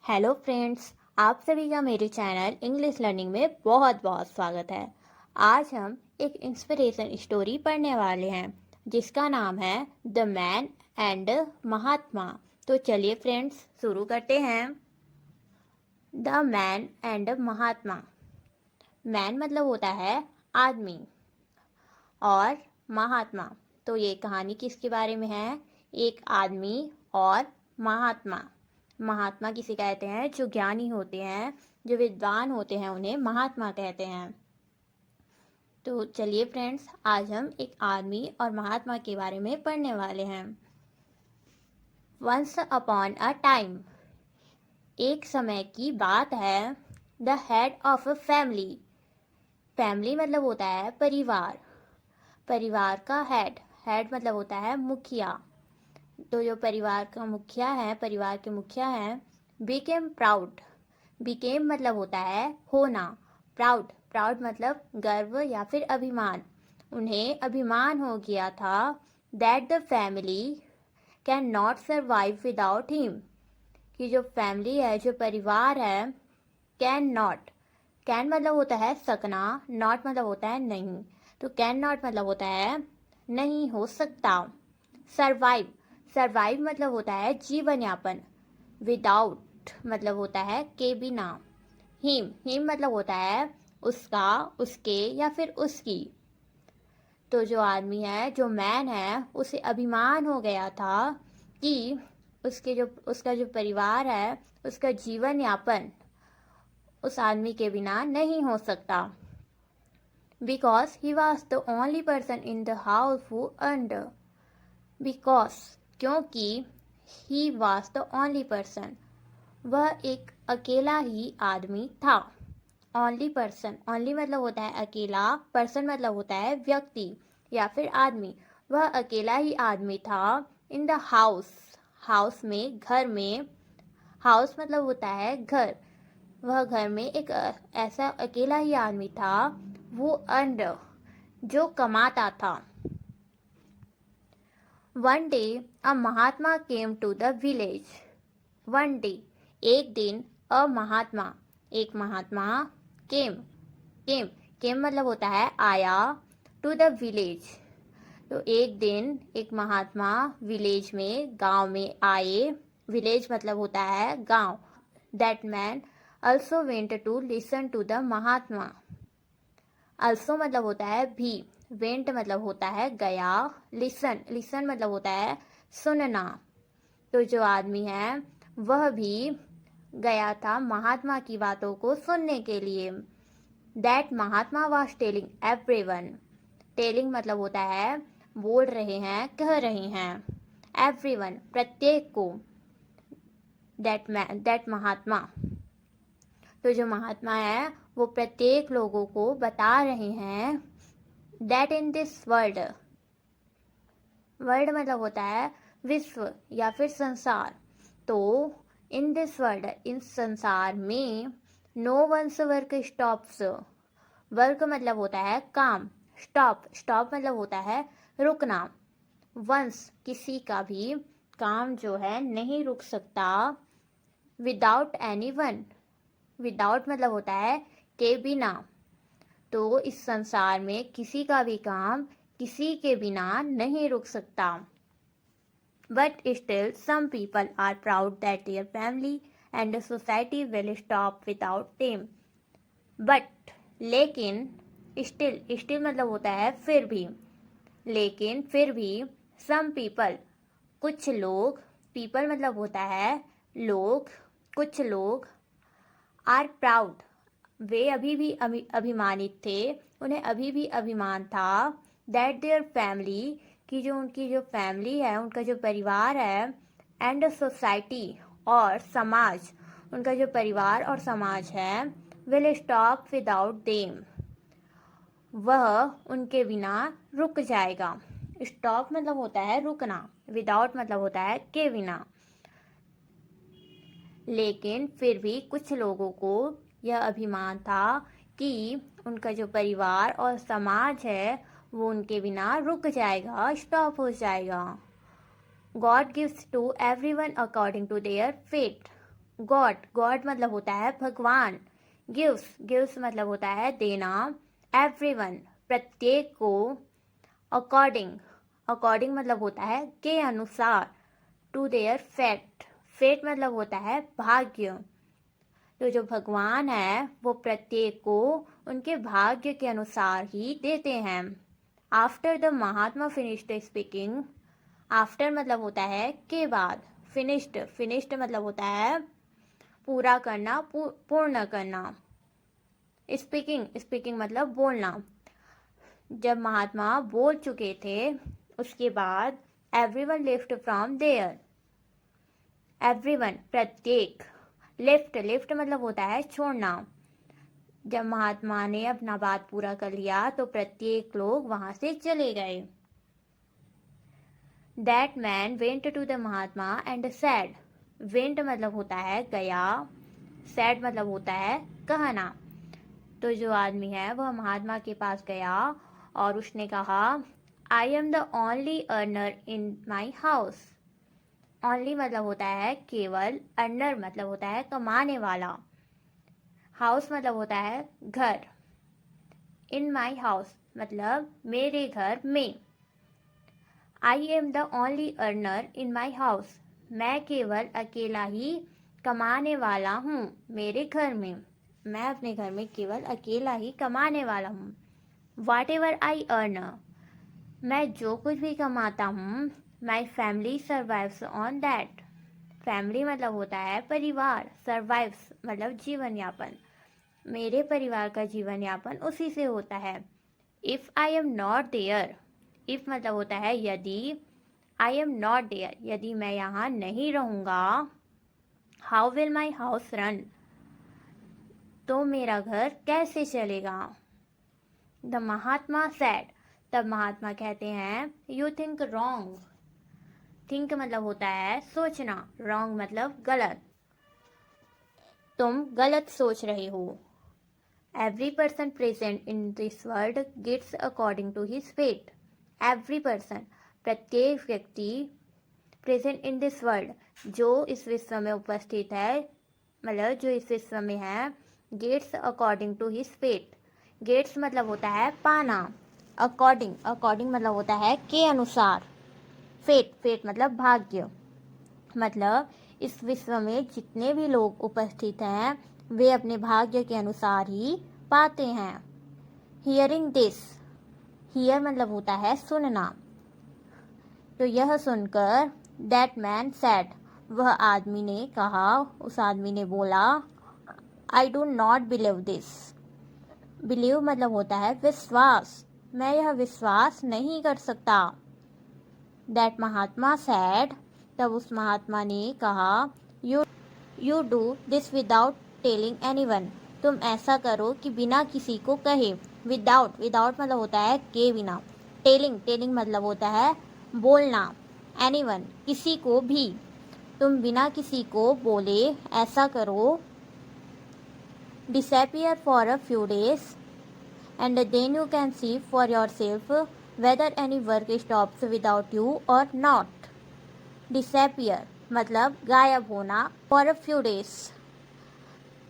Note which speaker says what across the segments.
Speaker 1: Hello friends, आप सभी का मेरे चैनल इंग्लिश लर्निंग में बहुत बहुत स्वागत है। आज हम एक इंस्पिरेशन स्टोरी पढ़ने वाले हैं जिसका नाम है द मैन एंड महात्मा। तो चलिए फ्रेंड्स शुरू करते हैं। The man and Mahatma. Man मतलब होता है आदमी और महात्मा। तो ये कहानी किसके बारे में है? एक आदमी और महात्मा। महात्मा किसे कहते हैं? जो ज्ञानी होते हैं, जो विद्वान होते हैं, उन्हें महात्मा कहते हैं। तो चलिए फ्रेंड्स, आज हम एक आदमी और महात्मा के बारे में पढ़ने वाले हैं। वंस अपॉन अ टाइम, एक समय की बात है। The head of a family, family मतलब होता है परिवार। परिवार का हेड, हेड मतलब होता है मुखिया। तो जो परिवार का मुखिया है, परिवार के मुखिया हैं, बिकेम प्राउड। बिकेम मतलब होता है होना, प्राउड, प्राउड मतलब गर्व या फिर अभिमान। उन्हें अभिमान हो गया था that the family can not survive without him, कि जो फैमिली है, जो परिवार है, कैन नॉट, कैन मतलब होता है सकना, नॉट मतलब होता है नहीं। तो कैन नॉट मतलब होता है नहीं हो सकता। सर्वाइव, सर्वाइव मतलब होता है जीवन यापन। विदाउट मतलब होता है के बिना। हिम, हिम मतलब होता है उसका, उसके या फिर उसकी। तो जो आदमी है, जो मैन है, उसे अभिमान हो गया था कि उसका जो परिवार है, उसका जीवन यापन उस आदमी के बिना नहीं हो सकता। Because he was the only person in the house who earned, because क्योंकि he was the only person, वह एक अकेला ही आदमी था। ओनली पर्सन, ओनली मतलब होता है अकेला, पर्सन मतलब होता है व्यक्ति या फिर आदमी। वह अकेला ही आदमी था इन द हाउस, हाउस में, घर में। हाउस मतलब होता है घर। वह घर में एक ऐसा अकेला ही आदमी था, वो अर्नड, जो कमाता था। One day a Mahatma came to the village. One day, एक दिन, अ महात्मा, एक महात्मा, केम, केम, केम मतलब होता है आया, टू द विलेज। तो एक दिन एक महात्मा विलेज में, गांव में आए। विलेज मतलब होता है गांव। That man also went to listen to the Mahatma. also मतलब होता है भी, went मतलब होता है गया, listen, listen मतलब होता है सुनना। तो जो आदमी है वह भी गया था महात्मा की बातों को सुनने के लिए। That Mahatma was telling everyone, telling मतलब होता है बोल रहे हैं, कह रहे हैं। everyone प्रत्येक को। that महात्मा, तो जो महात्मा है वो प्रत्येक लोगों को बता रहे हैं that in this world, world मतलब होता है विश्व या फिर संसार। तो इन दिस वर्ल्ड, इन संसार में, no one's work stops. Work मतलब होता है काम, स्टॉप, स्टॉप मतलब होता है रुकना। वंस किसी का भी काम जो है नहीं रुक सकता। विदाउट एनी वन, विदाउट मतलब होता है के बिना। तो इस संसार में किसी का भी काम किसी के बिना नहीं रुक सकता। But still some people are proud that their family and society will stop without them. But लेकिन, स्टिल, स्टिल मतलब होता है फिर भी, लेकिन फिर भी, सम पीपल कुछ लोग, पीपल मतलब होता है लोग, कुछ लोग, आर प्राउड वे अभी भी अभिमानित थे, उन्हें अभी भी अभिमान था, दैट देयर फैमिली की जो उनकी जो फैमिली है, उनका जो परिवार है, एंड सोसाइटी और समाज, उनका जो परिवार और समाज है, विल स्टॉप विदाउट देम, वह उनके बिना रुक जाएगा। स्टॉप मतलब होता है रुकना, विदाउट मतलब होता है के बिना। लेकिन फिर भी कुछ लोगों को यह अभिमान था कि उनका जो परिवार और समाज है वो उनके बिना रुक जाएगा, स्टॉप हो जाएगा। God gives to everyone according to their fate. God, God मतलब होता है भगवान। गिव्स, गिव्स मतलब होता है देना। एवरीवन, प्रत्येक को। अकॉर्डिंग, अकॉर्डिंग मतलब होता है के अनुसार। टू देयर फेट, फेट मतलब होता है भाग्य। तो जो भगवान है वो प्रत्येक को उनके भाग्य के अनुसार ही देते हैं। After the Mahatma finished speaking, after मतलब होता है के बाद। फिनिश्ड, फिनिश्ड मतलब होता है पूरा करना, पूर्ण करना। स्पीकिंग, स्पीकिंग मतलब बोलना। जब महात्मा बोल चुके थे उसके बाद everyone left from there. Everyone प्रत्येक। लेफ्ट, लेफ्ट मतलब होता है छोड़ना। जब महात्मा ने अपना बात पूरा कर लिया तो प्रत्येक लोग वहां से चले गए। That man went to the Mahatma and said. Went मतलब होता है गया, सैड मतलब होता है कहना। तो जो आदमी है वह महात्मा के पास गया और उसने कहा, I am the only earner in my house. Only मतलब होता है केवल, अर्नर मतलब होता है कमाने वाला, हाउस मतलब होता है घर। इन माई हाउस मतलब मेरे घर में। I am the only earner in my house, मैं केवल अकेला ही कमाने वाला हूँ मेरे घर में। मैं अपने घर में केवल अकेला ही कमाने वाला हूँ। वाट एवर आई अर्न, मैं जो कुछ भी कमाता हूँ, my family survives on that. Family मतलब होता है परिवार, सर्वाइव्स मतलब जीवन यापन, मेरे परिवार का जीवन यापन उसी से होता है। If I am not there, if मतलब होता है यदि, आई एम नॉट देयर यदि मैं यहाँ नहीं रहूँगा, how will my house run, तो मेरा घर कैसे चलेगा। द महात्मा सैड, तब महात्मा कहते हैं, यू थिंक रॉन्ग। थिंक मतलब होता है सोचना, रॉन्ग मतलब गलत, तुम गलत सोच रहे हो। Every person present in this world gets according to his fate. Every person प्रत्येक व्यक्ति, प्रेजेंट इन दिस वर्ल्ड जो इस विश्व में उपस्थित है, मतलब जो इस विश्व में है, gets according to his fate. Gets मतलब होता है पाना, अकॉर्डिंग, अकॉर्डिंग मतलब होता है के अनुसार। फेट, फेट मतलब भाग्य। मतलब इस विश्व में जितने भी लोग उपस्थित हैं वे अपने भाग्य के अनुसार ही पाते हैं। हियरिंग दिस, हियर मतलब होता है सुनना। तो यह सुनकर दैट मैन सैड, वह आदमी ने कहा, उस आदमी ने बोला, I do not believe this. Believe मतलब होता है विश्वास, मैं यह विश्वास नहीं कर सकता। दैट महात्मा सैड, तब उस महात्मा ने कहा, you do this without telling anyone, तुम ऐसा करो कि बिना किसी को कहे। विदाउट, विदाउट मतलब होता है के बिना। टेलिंग, टेलिंग मतलब होता है बोलना। एनीवन किसी को भी, तुम बिना किसी को बोले ऐसा करो। Disappear for a few days and then you can see for yourself whether any work stops without you or not. Disappear मतलब गायब होना, for a few days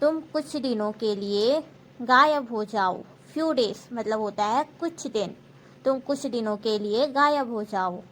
Speaker 1: तुम कुछ दिनों के लिए गायब हो जाओ। few days मतलब होता है कुछ दिन, तुम कुछ दिनों के लिए गायब हो जाओ।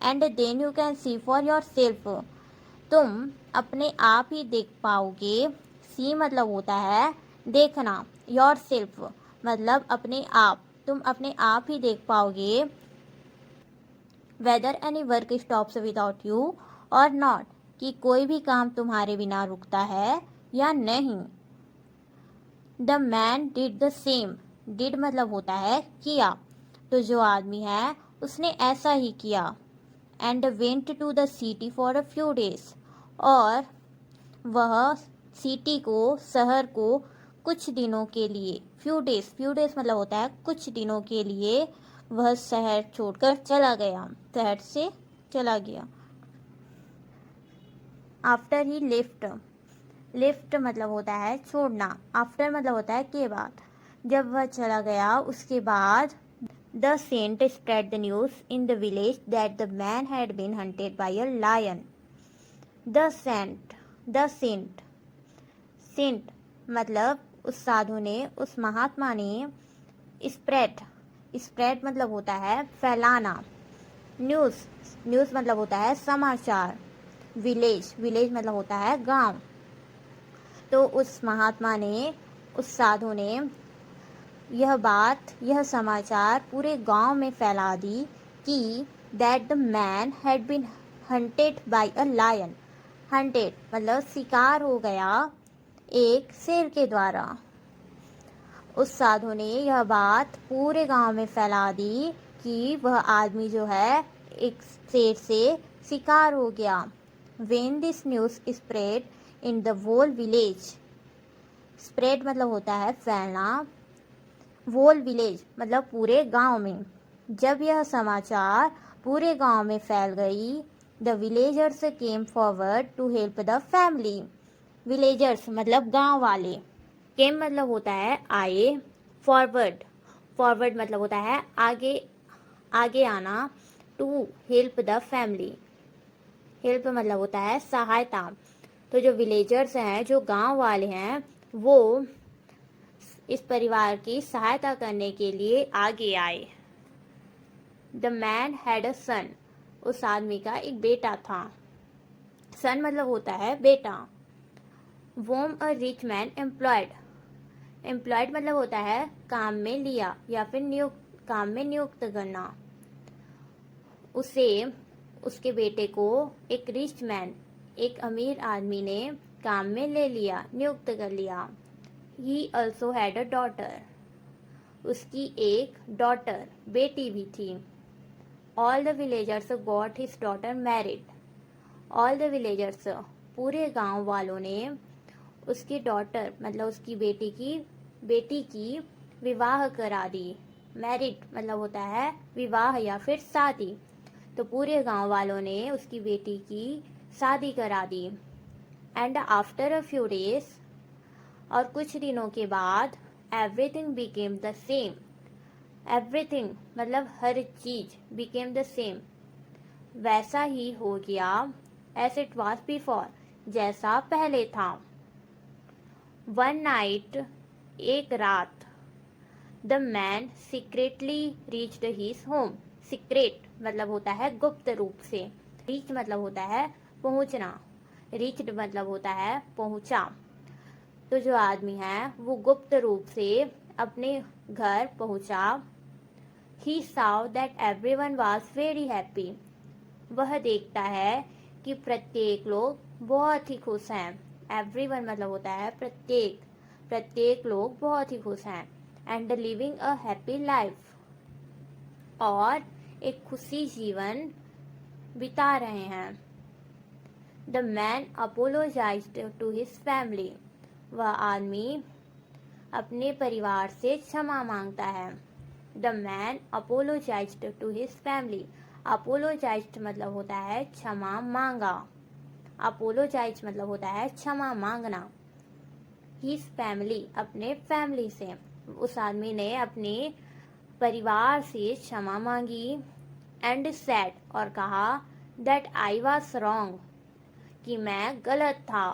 Speaker 1: and then you can see for yourself तुम अपने आप ही देख पाओगे। see मतलब होता है देखना, yourself मतलब अपने आप, तुम अपने आप ही देख पाओगे। Whether any work stops without you और नॉट, कि कोई भी काम तुम्हारे बिना रुकता है या नहीं। The man did the same, did मतलब होता है किया, तो जो आदमी है उसने ऐसा ही किया। And went to the city for a few days, और वह सिटी को, शहर को कुछ दिनों के लिए, फ्यू डेज, फ्यू डेज मतलब होता है कुछ दिनों के लिए, वह शहर छोड़कर चला गया, शहर से चला गया। आफ्टर ही लेफ्ट, लेफ्ट मतलब होता है छोड़ना, आफ्टर मतलब होता है के बाद। जब वह चला गया उसके बाद the saint spread the news in the village that the man had been hunted by a lion. The saint, the saint saint मतलब उस साधु ने, उस महात्मा ने स्प्रेड मतलब होता है फैलाना। न्यूज़ मतलब होता है समाचार। विलेज मतलब होता है गांव। तो उस महात्मा ने, उस साधु ने यह समाचार पूरे गांव में फैला दी कि that the man had been hunted by a lion. Hunted मतलब शिकार हो गया एक शेर के द्वारा। उस साधु ने यह बात पूरे गांव में फैला दी कि वह आदमी जो है एक शेर से शिकार हो गया। When this news spread in the whole village, spread मतलब होता है फैलना, whole village मतलब पूरे गांव में। जब यह समाचार पूरे गांव में फैल गई, the villagers came forward to help the family। Villagers मतलब गांव वाले। केम मतलब होता है आए। फॉरवर्ड मतलब होता है आगे आना। To help the family, help मतलब होता है सहायता। तो जो विलेजर्स हैं, जो गांव वाले हैं, वो इस परिवार की सहायता करने के लिए आगे आए। द मैन हैड अ सन, उस आदमी का एक बेटा था। सन मतलब होता है बेटा। वोम अ रिच मैन एम्प्लॉयड मतलब होता है काम में लिया या फिर काम में नियुक्त करना। उसे, उसके बेटे को एक रिच मैन, एक अमीर आदमी ने काम में ले लिया, नियुक्त कर लिया। He also had a daughter, उसकी एक डॉटर बेटी भी थी। All the villagers got his daughter married. All the villagers पूरे गांव वालों ने उसकी डॉटर मतलब उसकी बेटी की विवाह करा दी। मैरिड मतलब होता है विवाह या फिर शादी। तो पूरे गांव वालों ने उसकी बेटी की शादी करा दी। And after a few days, और कुछ दिनों के बाद, everything became the same. Everything मतलब हर चीज, बिकेम द सेम वैसा ही हो गया, एज इट वॉज बिफोर जैसा पहले था। वन नाइट एक रात, the man secretly reached his home. Secret मतलब होता है गुप्त रूप से। रीच मतलब होता है पहुंचना। रीच्ड मतलब होता है पहुंचा। तो जो आदमी है वो गुप्त रूप से अपने घर पहुंचा। ही saw that everyone was very happy। वह देखता है कि प्रत्येक लोग बहुत ही खुश हैं। एवरीवन मतलब होता है प्रत्येक लोग बहुत ही खुश हैं। And living a happy life, और एक खुशी जीवन बिता रहे हैं। The man apologized to his family. वह आदमी अपने परिवार से क्षमा मांगता है। The man apologized to his family. Apologized मतलब होता है क्षमा मांगा। अपोलोजाइज मतलब होता है क्षमा मांगना। हिज फैमिली अपने फैमिली से, उस आदमी ने अपने परिवार से क्षमा मांगी। एंड सेड और कहा दैट आई वॉज रॉन्ग कि मैं गलत था।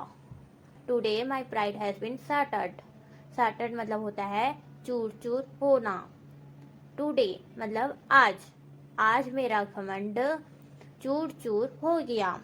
Speaker 1: Today my pride has been shattered मतलब होता है चूर चूर होना। टुडे मतलब आज मेरा घमंड चूर चूर हो गया।